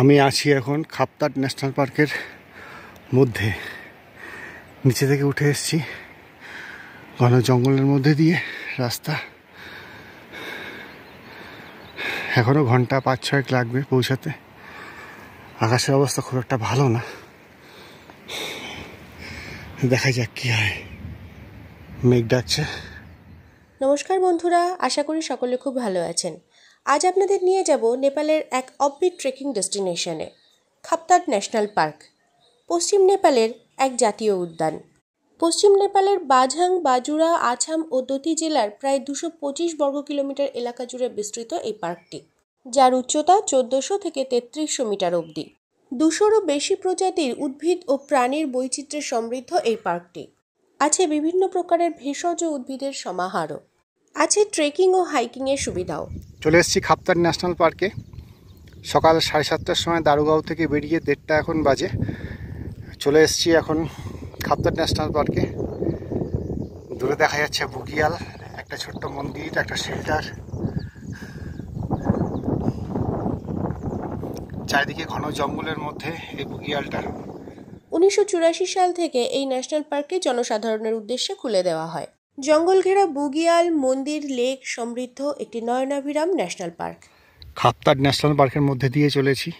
আমি আছি এখন খাপতাট ন্যাশনাল পার্কের মধ্যে। নিচে থেকে উঠে এসেছি, ঘন জঙ্গলের মধ্যে দিয়ে রাস্তা। এখনও ঘন্টা 5-6 লাগবে পৌঁছাতে। আকাশের অবস্থা খুব একটা ভালো না, দেখা যাক কি হয়। মেঘ ডাকছে। নমস্কার বন্ধুরা, আশা করি সকলে খুব ভালো আছেন। আজ আপনাদের নিয়ে যাব নেপালের এক অফবিট ট্রেকিং ডেস্টিনেশনে, খাপতাট ন্যাশনাল পার্ক। পশ্চিম নেপালের এক জাতীয় উদ্যান। পশ্চিম নেপালের বাঝাং, বাজুরা, আছাম ও দতি জেলার প্রায় 225 বর্গ কিলোমিটার এলাকা জুড়ে বিস্তৃত এই পার্কটি, যার উচ্চতা 1400 থেকে 3300 মিটার অবধি। 200-রও বেশি প্রজাতির উদ্ভিদ ও প্রাণীর বৈচিত্র্যে সমৃদ্ধ এই পার্কটি। আছে বিভিন্ন প্রকারের ভেষজ উদ্ভিদের সমাহারও। আছে ট্রেকিং ও হাইকিংয়ের সুবিধাও। চলে এসেছি খাপতাট ন্যাশনাল পার্কে। সকাল 7:30টার সময় দারুগাঁও থেকে বেরিয়ে 1:30 এখন বাজে। চলে এসেছি এখন খাপতাট ন্যাশনাল পার্কে। দূরে দেখা যাচ্ছে বুগিয়াল, একটা ছোট্ট মন্দির, একটা শেল্টার। চারিদিকে ঘন জঙ্গলের মধ্যে এই বুগিয়ালটা। 1984 সাল থেকে এই ন্যাশনাল পার্কটি জনসাধারণের উদ্দেশ্যে খুলে দেওয়া হয়। জঙ্গল ঘেরা বুগিয়াল, মন্দির, লেক সমৃদ্ধ একটি নয়নাভিরাম ন্যাশনাল পার্ক। খাপতাট ন্যাশনাল পার্কের মধ্যে দিয়ে চলেছি।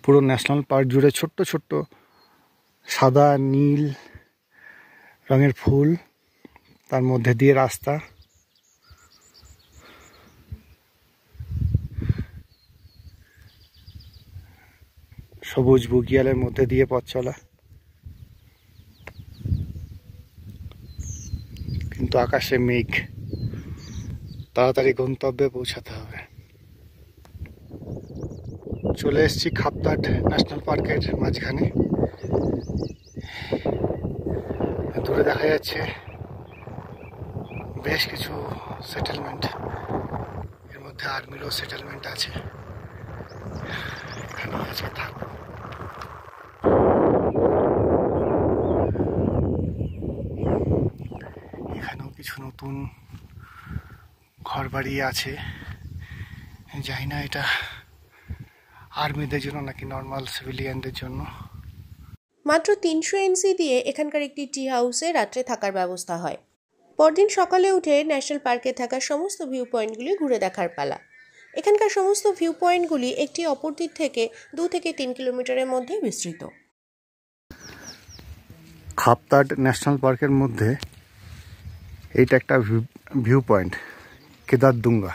পুরো ন্যাশনাল পার্ক জুড়ে ছোট্ট ছোট্ট সাদা নীল রঙের ফুল, তার মধ্যে দিয়ে রাস্তা। সবুজ বুগিয়ালের মধ্যে দিয়ে পথ চলা, কিন্তু আকাশে মেঘ। তাড়াতাড়ি গন্তব্যে পৌঁছাতে হবে। চলে এসেছি খাপতাট ন্যাশনাল পার্কের মাঝখানে। দূরে দেখা যাচ্ছে বেশ কিছু সেটেলমেন্ট, এর মধ্যে আর্মিরও সেটেলমেন্ট আছে। এখানে আছে থাকবো। এখানেও কিছু নতুন ঘর বাড়ি আছে। জানি না এটা আর্মিদের জন্য নাকি নর্মাল সিভিলিয়ানদের জন্য। মাত্র 300 NC দিয়ে এখানকার একটি টি হাউসে রাত্রে থাকার ব্যবস্থা হয়। পরদিন সকালে উঠে ন্যাশনাল পার্কে থাকা সমস্ত ভিউ পয়েন্টগুলি ঘুরে দেখার পালা। এখানকার সমস্ত ভিউ পয়েন্টগুলি একটি অপরটির থেকে 2 থেকে 3 কিলোমিটারের মধ্যে বিস্তৃত। খাপতাট ন্যাশনাল পার্কের মধ্যে এইটা একটা ভিউ পয়েন্ট, কেদারদুঙ্গা।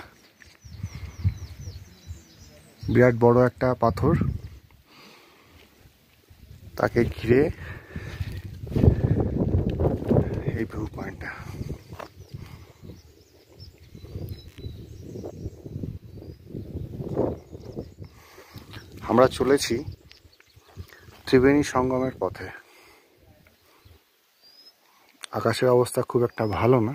বিরাট বড় একটা পাথর, তাকে ঘিরে এই ভিউ পয়েন্টটা। আমরা চলেছি ত্রিবেণী সঙ্গমের পথে। আকাশের অবস্থা খুব একটা ভালো না।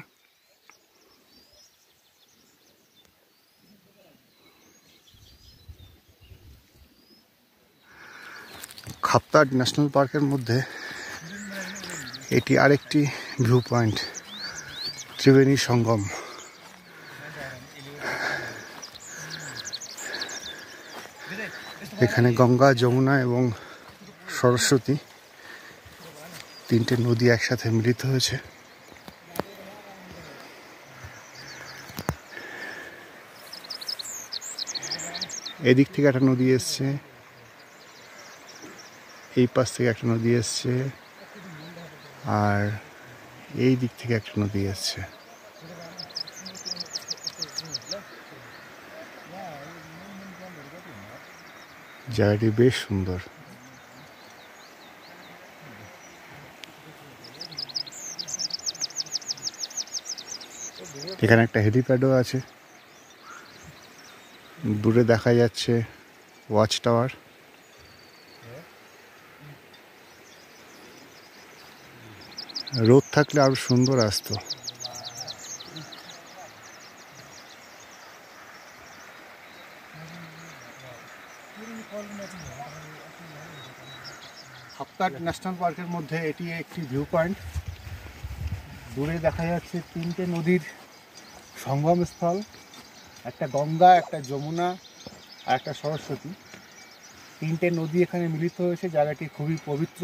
খাপতাট ন্যাশনাল পার্কের মধ্যে এটি আরেকটি ভিউ পয়েন্ট, ত্রিবেণী সঙ্গম। এখানে গঙ্গা, যমুনা এবং সরস্বতী, 3টে নদী একসাথে মিলিত হয়েছে। এদিক থেকে একটা নদী এসছে, এই পাশ থেকে একটা নদী এসছে, আর এই দিক থেকে একটা নদী এসছে। জায়গাটি বেশ সুন্দর। এখানে একটা হেলিপ্যাডও আছে। দূরে দেখা যাচ্ছে ওয়াচ টাওয়ার। রোদ থাকলে আরো সুন্দর আসতো। খাপতাট ন্যাশনাল পার্কের মধ্যে এটি একটি ভিউ পয়েন্ট। দূরে দেখা যাচ্ছে 3টে নদীর সঙ্গমস্থল। একটা গঙ্গা, একটা যমুনা আর একটা সরস্বতী, তিনটে নদী এখানে মিলিত হয়েছে জায়গাটি খুবই পবিত্র।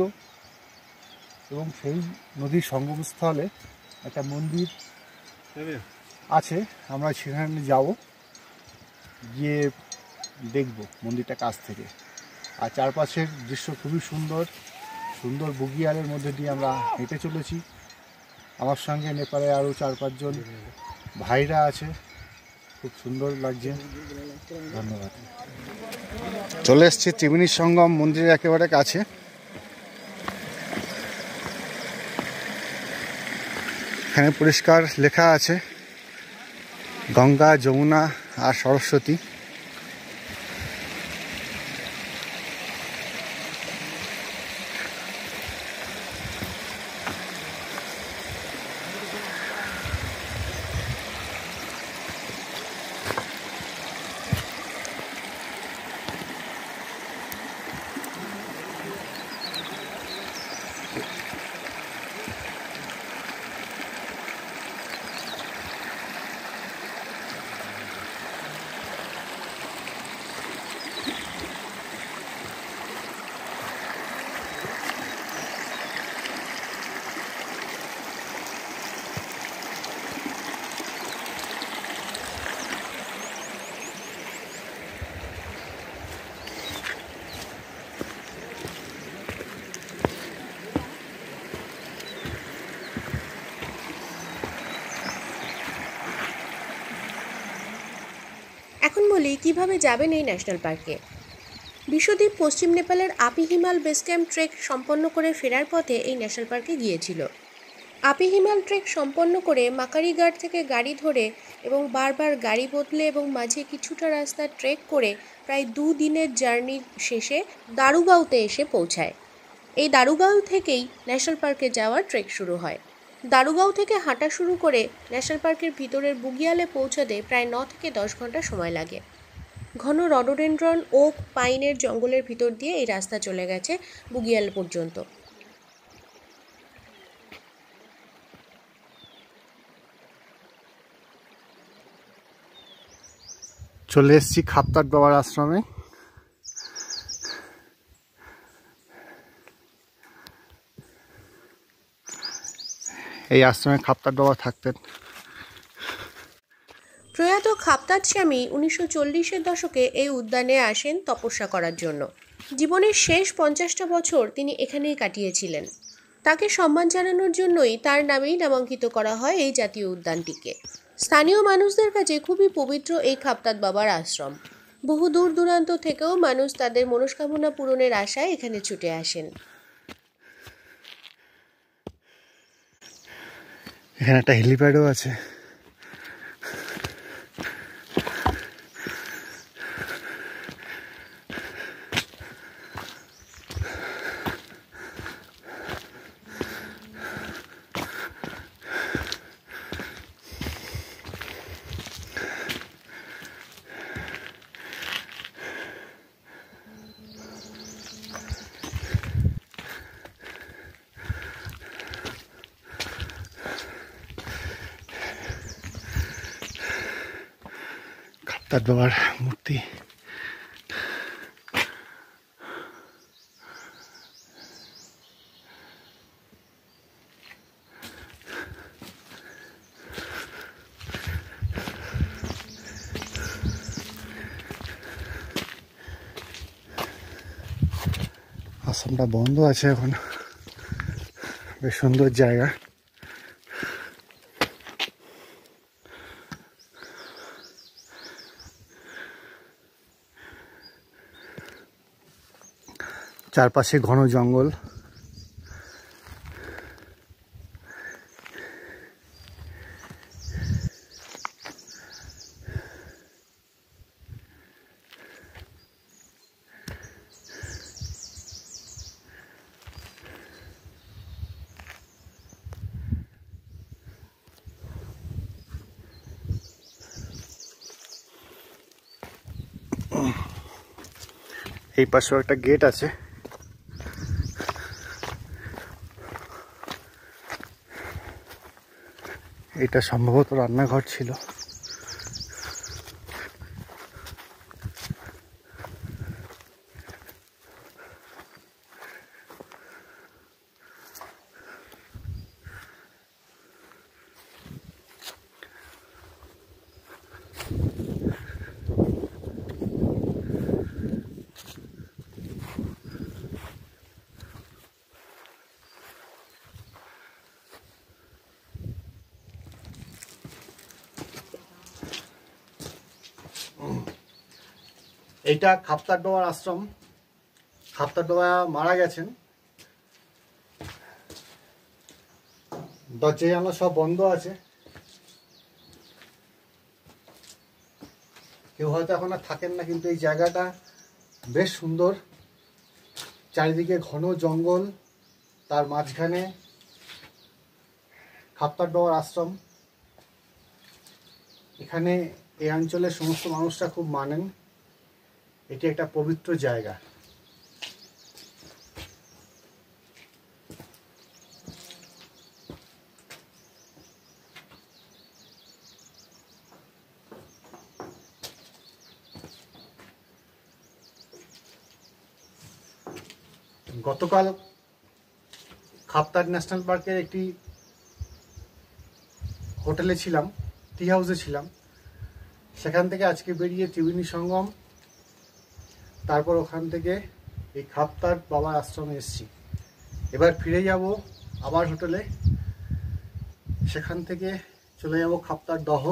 এবং সেই নদীর সঙ্গমস্থলে একটা মন্দির আছে, আমরা সেখানে যাব, গিয়ে দেখব মন্দিরটা কাছ থেকে। আর চারপাশের দৃশ্য খুবই সুন্দর, সুন্দর বুগিয়ালের মধ্যে দিয়ে আমরা হেঁটে চলেছি। আমার সঙ্গে নেপালে আরও 4-5 জন ভাইরা আছে, খুব সুন্দর লাগছে। ধন্যবাদ। চলে এসছি ত্রিবেণী সঙ্গম মন্দিরের একেবারে কাছে। এখানে পরিষ্কার লেখা আছে গঙ্গা, যমুনা আর সরস্বতী। এখন বলি কিভাবে যাবেন এই ন্যাশনাল পার্কে। বিশ্বদীপ পশ্চিম নেপালের আপি হিমাল বেস ক্যাম্প ট্রেক সম্পন্ন করে ফেরার পথে এই ন্যাশনাল পার্কে গিয়েছিল। আপি হিমাল ট্রেক সম্পন্ন করে মাকারি ঘাট থেকে গাড়ি ধরে এবং বারবার গাড়ি বদলে এবং মাঝে কিছুটা রাস্তা ট্রেক করে প্রায় 2 দিনের জার্নির শেষে দারুগাঁওতে এসে পৌঁছায়। এই দারুগাঁও থেকেই ন্যাশনাল পার্কে যাওয়ার ট্রেক শুরু হয়। দারুগাঁও থেকে হাঁটা শুরু করে ন্যাশনাল পার্কের ভিতরের বুগিয়ালে পৌঁছাতে প্রায় 9 থেকে 10 ঘন্টা সময় লাগে। ঘন রডোডেন্ড্রন, ওক, পাইনের জঙ্গলের ভিতর দিয়ে এই রাস্তা চলে গেছে বুগিয়াল পর্যন্ত। চলে এসেছি খাপ্তাট বাবার আশ্রমে। এই আশ্রমে খাপ্তাট বাবা থাকতেন। প্রয়াত খাপ্তাট স্বামী 1940-এর দশকে এই উদ্যানে আসেন তপস্যা করার জন্য। জীবনের শেষ 50টা বছর তিনি এখানেই কাটিয়েছিলেন। তাকে সম্মান জানানোর জন্যই তার নামেই নামাঙ্কিত করা হয় এই জাতীয় উদ্যানটিকে। স্থানীয় মানুষদের কাছে খুবই পবিত্র এই খাপ্তাট বাবার আশ্রম। বহু দূর দূরান্ত থেকেও মানুষ তাদের মনস্কামনা পূরণের আশায় এখানে ছুটে আসেন। এখানে একটা হেলিপ্যাডও আছে। খাপ্তাট বাবার মূর্তি। আশ্রমটা বন্ধ আছে এখন, বেশ সুন্দর জায়গা। চারপাশে ঘন জঙ্গল। এই পাশেও একটা গেট আছে। এটা সম্ভবত রান্নাঘর ছিল। এইটা খাপ্তারডোবার আশ্রম। খাপ্তারডোবা মারা গেছেন, দরজা জানলা সব বন্ধ আছে, কেউ হয়তো এখন আর থাকেন না, কিন্তু এই জায়গাটা বেশ সুন্দর। চারিদিকে ঘন জঙ্গল, তার মাঝখানে খাপ্তারডোবার আশ্রম। এখানে এই অঞ্চলের সমস্ত মানুষরা খুব মানেন, এটি একটা পবিত্র জায়গা। গতকাল খাপ্তার ন্যাশনাল পার্কের একটি হোটেলে ছিলাম, টি হাউসে ছিলাম। সেখান থেকে আজকে বেরিয়ে ত্রিবেণী সঙ্গম, তারপর ওখান থেকে এই খাপ্তার বাবার আশ্রমে এসেছি। এবার ফিরে যাব আবার হোটেলে, সেখান থেকে চলে যাব খাপ্তার দহ,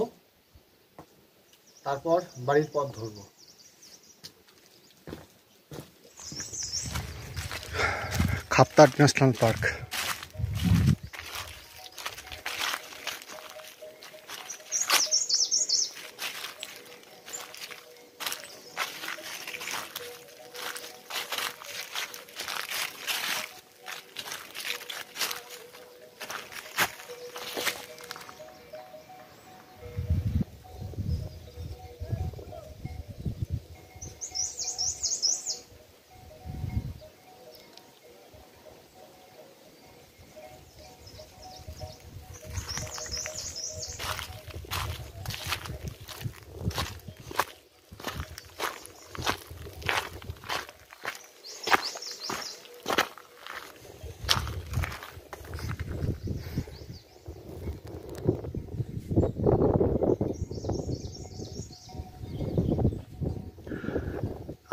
তারপর বাড়ির পথ ধরব। খাপ্তার ন্যাশনাল পার্ক।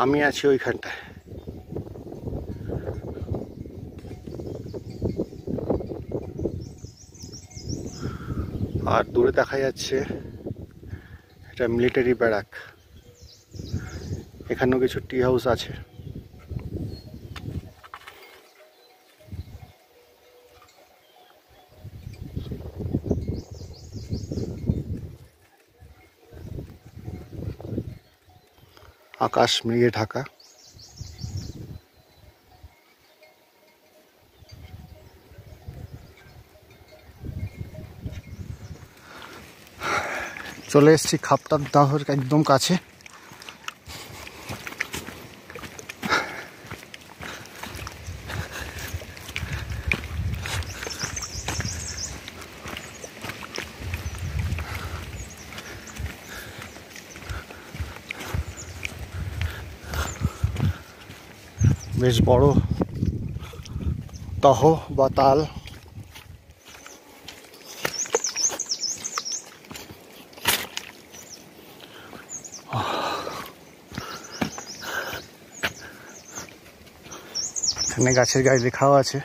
আমি আছি ওইখানটায়। আর দূরে দেখা যাচ্ছে এটা মিলিটারি ব্যারাক। এখানেও কিছু টি হাউস আছে। আকাশ মেঘে ঢাকা। চলে এসেছি খাপ্তার দাহর একদম কাছে। বেশ বড় দহ বা তাল। এখানে গাছের গায়ে লেখাও আছে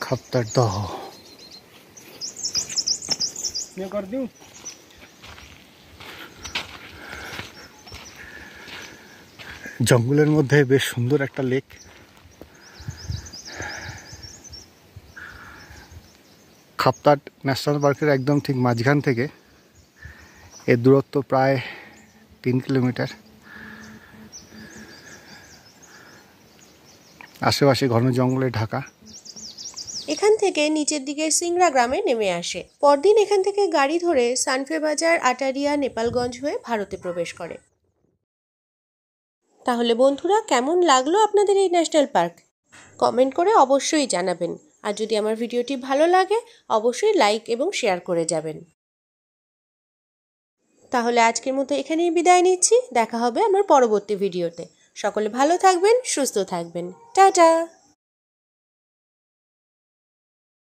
খাপ্তার দহ। জঙ্গলের মধ্যে বেশ সুন্দর একটা লেক। খাপ্তার ন্যাশনাল পার্কের একদম ঠিক মাঝখান থেকে এর দূরত্ব প্রায় 3 কিলোমিটার। আশেপাশে ঘন জঙ্গলে ঢাকা। এখান থেকে নিচের দিকে সিংড়া গ্রামে নেমে আসে। পরদিন এখান থেকে গাড়ি ধরে সানফে বাজার, আটারিয়া, নেপালগঞ্জ হয়ে ভারতে প্রবেশ করে। তাহলে বন্ধুরা, কেমন লাগলো আপনাদের এই ন্যাশনাল পার্ক? কমেন্ট করে অবশ্যই জানাবেন। আর যদি আমার ভিডিওটি ভালো লাগে অবশ্যই লাইক এবং শেয়ার করে যাবেন। তাহলে আজকের মতো এখানেই বিদায় নিচ্ছি। দেখা হবে আমার পরবর্তী ভিডিওতে। সকলে ভালো থাকবেন, সুস্থ থাকবেন। টাটা।